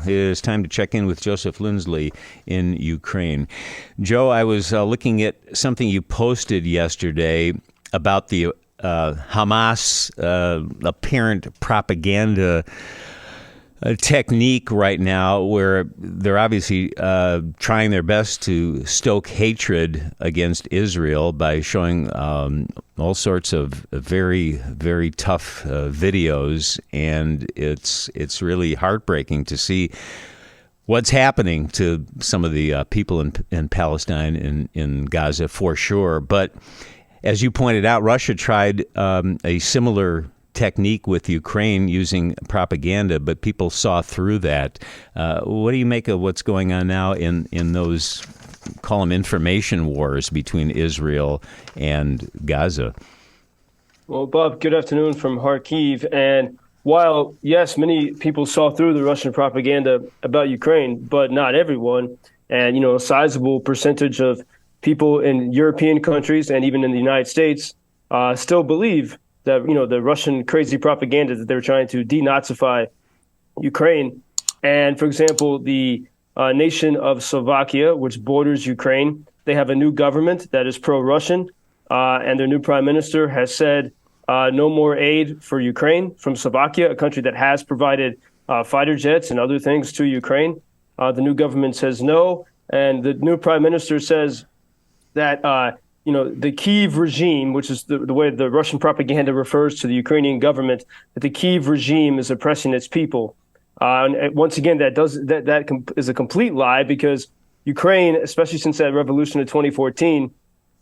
It is time to check in with Joseph Lindsley in Ukraine. Joe, I was looking at something you posted yesterday about the Hamas apparent propaganda technique right now, where they're obviously trying their best to stoke hatred against Israel by showing all sorts of very, very tough videos, and it's really heartbreaking to see what's happening to some of the people in Palestine, in Gaza, for sure. But as you pointed out, Russia tried a similar technique with Ukraine using propaganda, but people saw through that. What do you make of what's going on now in those, call them information wars between Israel and Gaza? Well, Bob, good afternoon from Kharkiv. And while, yes, many people saw through the Russian propaganda about Ukraine, but not everyone. And, a sizable percentage of people in European countries and even in the United States still believe that, the Russian crazy propaganda that they're trying to denazify Ukraine. And, for example, the nation of Slovakia, which borders Ukraine, they have a new government that is pro-Russian, and their new prime minister has said no more aid for Ukraine from Slovakia, a country that has provided fighter jets and other things to Ukraine. The new government says no, and the new prime minister says that the Kyiv regime, which is the way the Russian propaganda refers to the Ukrainian government, that the Kyiv regime is oppressing its people. And once again, that is a complete lie, because Ukraine, especially since that revolution of 2014,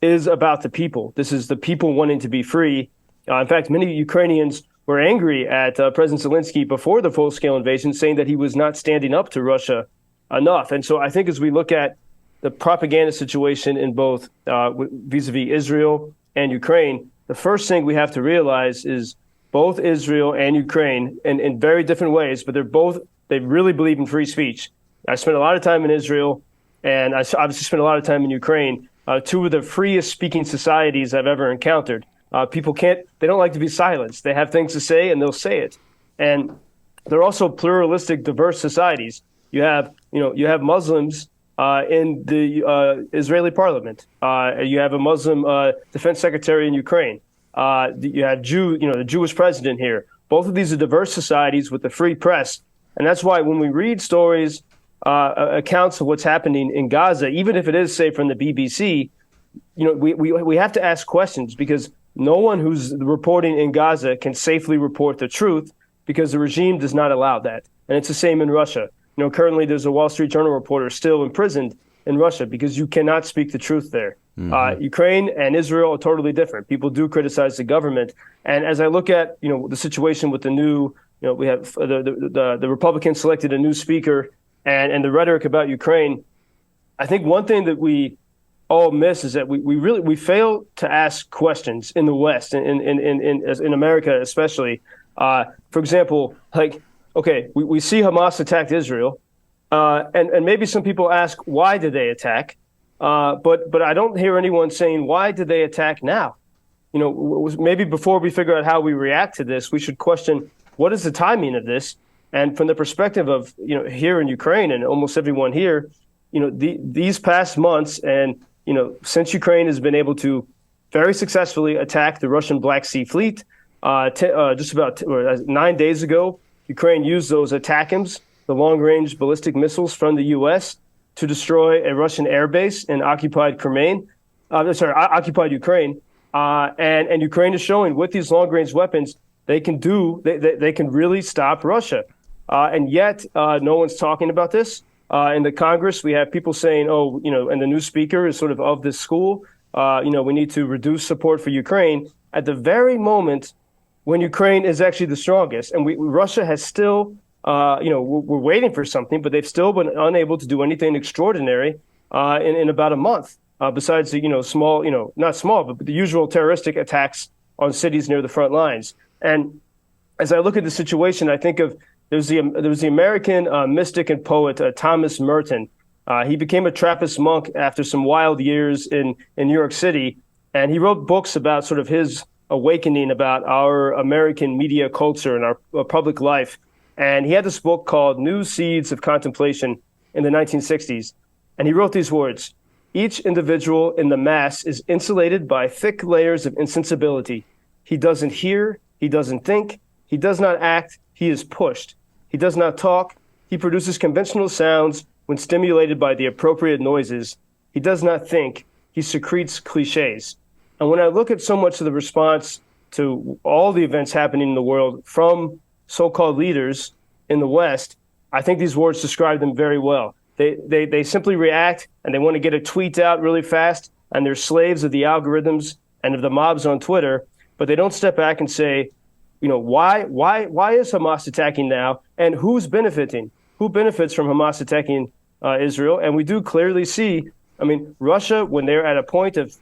is about the people. This is the people wanting to be free. In fact, many Ukrainians were angry at President Zelensky before the full-scale invasion, saying that he was not standing up to Russia enough. And so I think as we look at the propaganda situation in both vis-a-vis Israel and Ukraine, the first thing we have to realize is both Israel and Ukraine, in very different ways, but they really believe in free speech. I spent a lot of time in Israel, and I obviously spent a lot of time in Ukraine, two of the freest speaking societies I've ever encountered. They don't like to be silenced. They have things to say, and they'll say it. And they're also pluralistic, diverse societies. You have Muslims in the Israeli parliament. You have a Muslim defense secretary in Ukraine. You have the Jewish president here. Both of these are diverse societies with a free press. And that's why when we read stories, accounts of what's happening in Gaza, even if it is, say, from the BBC, we have to ask questions, because no one who's reporting in Gaza can safely report the truth, because the regime does not allow that. And it's the same in Russia. Currently there's a Wall Street Journal reporter still imprisoned in Russia because you cannot speak the truth there. Mm-hmm. Ukraine and Israel are totally different. People do criticize the government. And as I look at, the situation with the new, we have the Republicans selected a new speaker, and the rhetoric about Ukraine, I think one thing that we all miss is that we fail to ask questions in the West, in America especially. For example, okay, we see Hamas attacked Israel, and maybe some people ask, why did they attack? But I don't hear anyone saying, why did they attack now? Maybe before we figure out how we react to this, we should question, what is the timing of this? And from the perspective of, here in Ukraine and almost everyone here, these past months, and, since Ukraine has been able to very successfully attack the Russian Black Sea Fleet, just about 9 days ago, Ukraine used those ATACMS, the long-range ballistic missiles from the U.S., to destroy a Russian airbase in occupied Ukraine. And Ukraine is showing with these long-range weapons, they can really stop Russia. And yet, no one's talking about this. In the Congress, we have people saying, and the new speaker is sort of this school, we need to reduce support for Ukraine at the very moment when Ukraine is actually the strongest. And Russia has still, we're waiting for something, but they've still been unable to do anything extraordinary in about a month, besides the, small, not small, but the usual terroristic attacks on cities near the front lines. And as I look at the situation, I think of there was the American mystic and poet Thomas Merton. He became a Trappist monk after some wild years in New York City, and he wrote books about sort of his awakening about our American media culture and our public life. And he had this book called New Seeds of Contemplation in the 1960s. And he wrote these words: each individual in the mass is insulated by thick layers of insensibility. He doesn't hear, he doesn't think, he does not act, he is pushed. He does not talk, he produces conventional sounds when stimulated by the appropriate noises. He does not think, he secretes clichés. And when I look at so much of the response to all the events happening in the world from so-called leaders in the West, I think these words describe them very well. They simply react, and they want to get a tweet out really fast, and they're slaves of the algorithms and of the mobs on Twitter, but they don't step back and say, why is Hamas attacking now, and who's benefiting? Who benefits from Hamas attacking Israel? And we do clearly see, Russia, when they're at a point of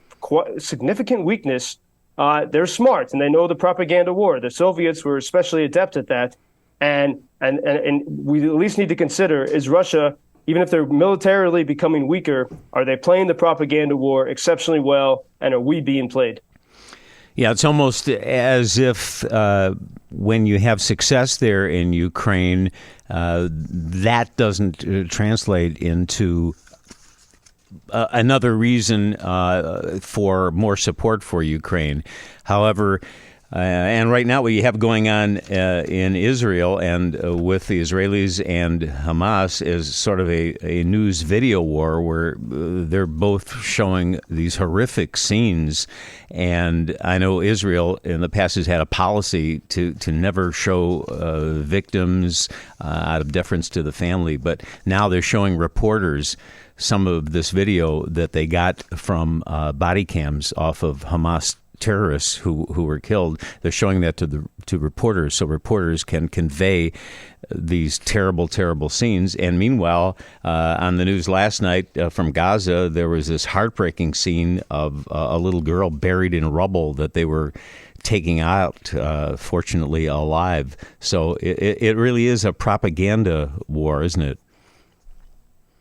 significant weakness, they're smart, and they know the propaganda war. The Soviets were especially adept at that, and we at least need to consider, is Russia, even if they're militarily becoming weaker, are they playing the propaganda war exceptionally well, and are we being played? Yeah, it's almost as if when you have success there in Ukraine, that doesn't translate into another reason for more support for Ukraine. However, and right now what you have going on in Israel and with the Israelis and Hamas is sort of a news video war where they're both showing these horrific scenes. And I know Israel in the past has had a policy to never show victims out of deference to the family. But now they're showing reporters some of this video that they got from body cams off of Hamas terrorists who were killed. They're showing that to reporters, so reporters can convey these terrible, terrible scenes. And meanwhile, on the news last night from Gaza, there was this heartbreaking scene of a little girl buried in rubble that they were taking out, fortunately alive. So it really is a propaganda war, isn't it?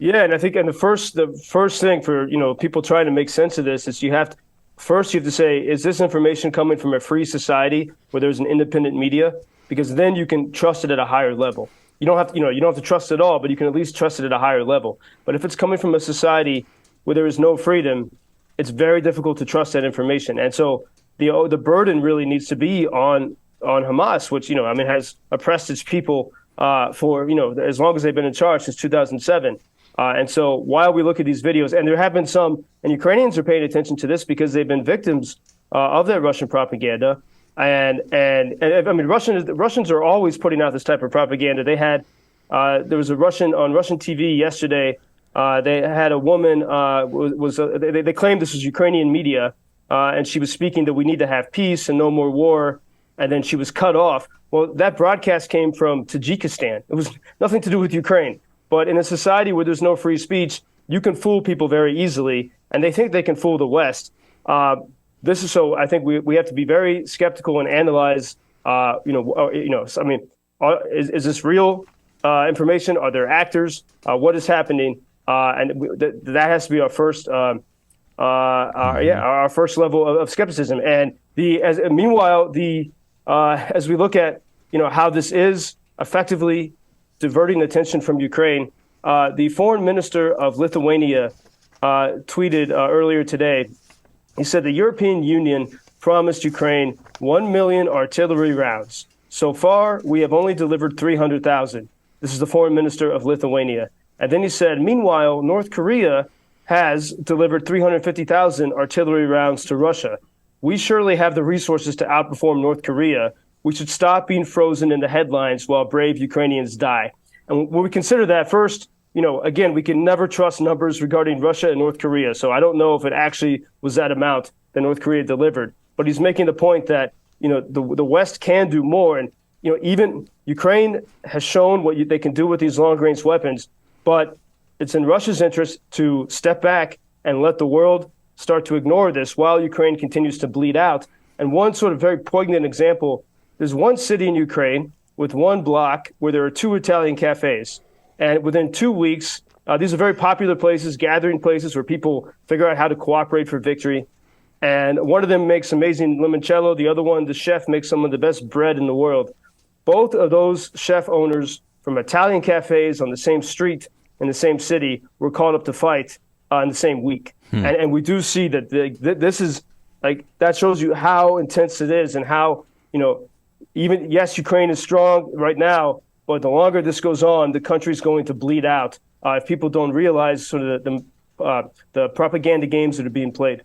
Yeah, and I think the first thing for people trying to make sense of this is you have to say, is this information coming from a free society where there's an independent media? Because then you can trust it at a higher level. You don't have to trust it all, but you can at least trust it at a higher level. But if it's coming from a society where there is no freedom, it's very difficult to trust that information. And so the burden really needs to be on Hamas, which has oppressed its people for as long as they've been in charge, since 2007. And so while we look at these videos, and there have been some, and Ukrainians are paying attention to this because they've been victims of that Russian propaganda. And Russians are always putting out this type of propaganda. They had there was a Russian on Russian TV yesterday. They had a woman they claimed this was Ukrainian media, and she was speaking that we need to have peace and no more war. And then she was cut off. Well, that broadcast came from Tajikistan. It was nothing to do with Ukraine. But in a society where there's no free speech, you can fool people very easily, and they think they can fool the West. So I think we have to be very skeptical and analyze. Is this real information? Are there actors? What is happening? That has to be our first, our first level of skepticism. And meanwhile, as we look at how this is effectively diverting attention from Ukraine, the foreign minister of Lithuania tweeted earlier today. He said the European Union promised Ukraine 1 million artillery rounds. So far, we have only delivered 300,000. This is the foreign minister of Lithuania. And then he said, meanwhile, North Korea has delivered 350,000 artillery rounds to Russia. We surely have the resources to outperform North Korea. We should stop being frozen in the headlines while brave Ukrainians die. And when we consider that, first, again, we can never trust numbers regarding Russia and North Korea. So I don't know if it actually was that amount that North Korea delivered. But he's making the point that, the West can do more. And, even Ukraine has shown what they can do with these long-range weapons. But it's in Russia's interest to step back and let the world start to ignore this while Ukraine continues to bleed out. And one sort of very poignant example, there's one city in Ukraine with one block where there are 2 Italian cafes. And within 2 weeks, these are very popular places, gathering places where people figure out how to cooperate for victory. And one of them makes amazing limoncello. The other one, the chef, makes some of the best bread in the world. both of those chef owners from Italian cafes on the same street in the same city were called up to fight in the same week. And we do see that this is like, that shows you how intense it is and how, even, yes, Ukraine is strong right now, but the longer this goes on, the country's going to bleed out if people don't realize sort of the propaganda games that are being played.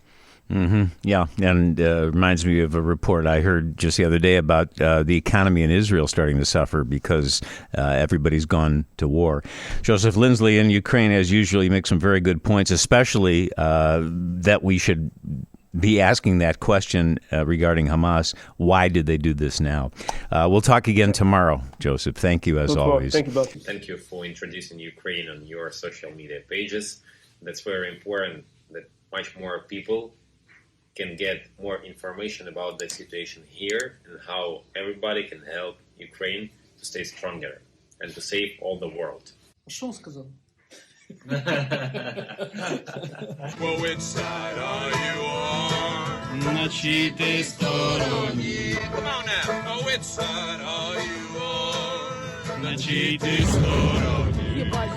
Mm-hmm. Yeah, and reminds me of a report I heard just the other day about the economy in Israel starting to suffer because everybody's gone to war. Joseph Lindsley in Ukraine, as usual, you make some very good points, especially that we should be asking that question regarding Hamas. Why did they do this now? We'll talk again tomorrow, Joseph. Thank you, as always. Thank you, Bob. Thank you for introducing Ukraine on your social media pages. That's very important that much more people can get more information about the situation here and how everybody can help Ukraine to stay stronger and to save all the world. Що сказав? Well, which side are you on? На чиїй ти стороні? Come on now. Oh, which side are you on? На чиїй ти стороні? Ебать.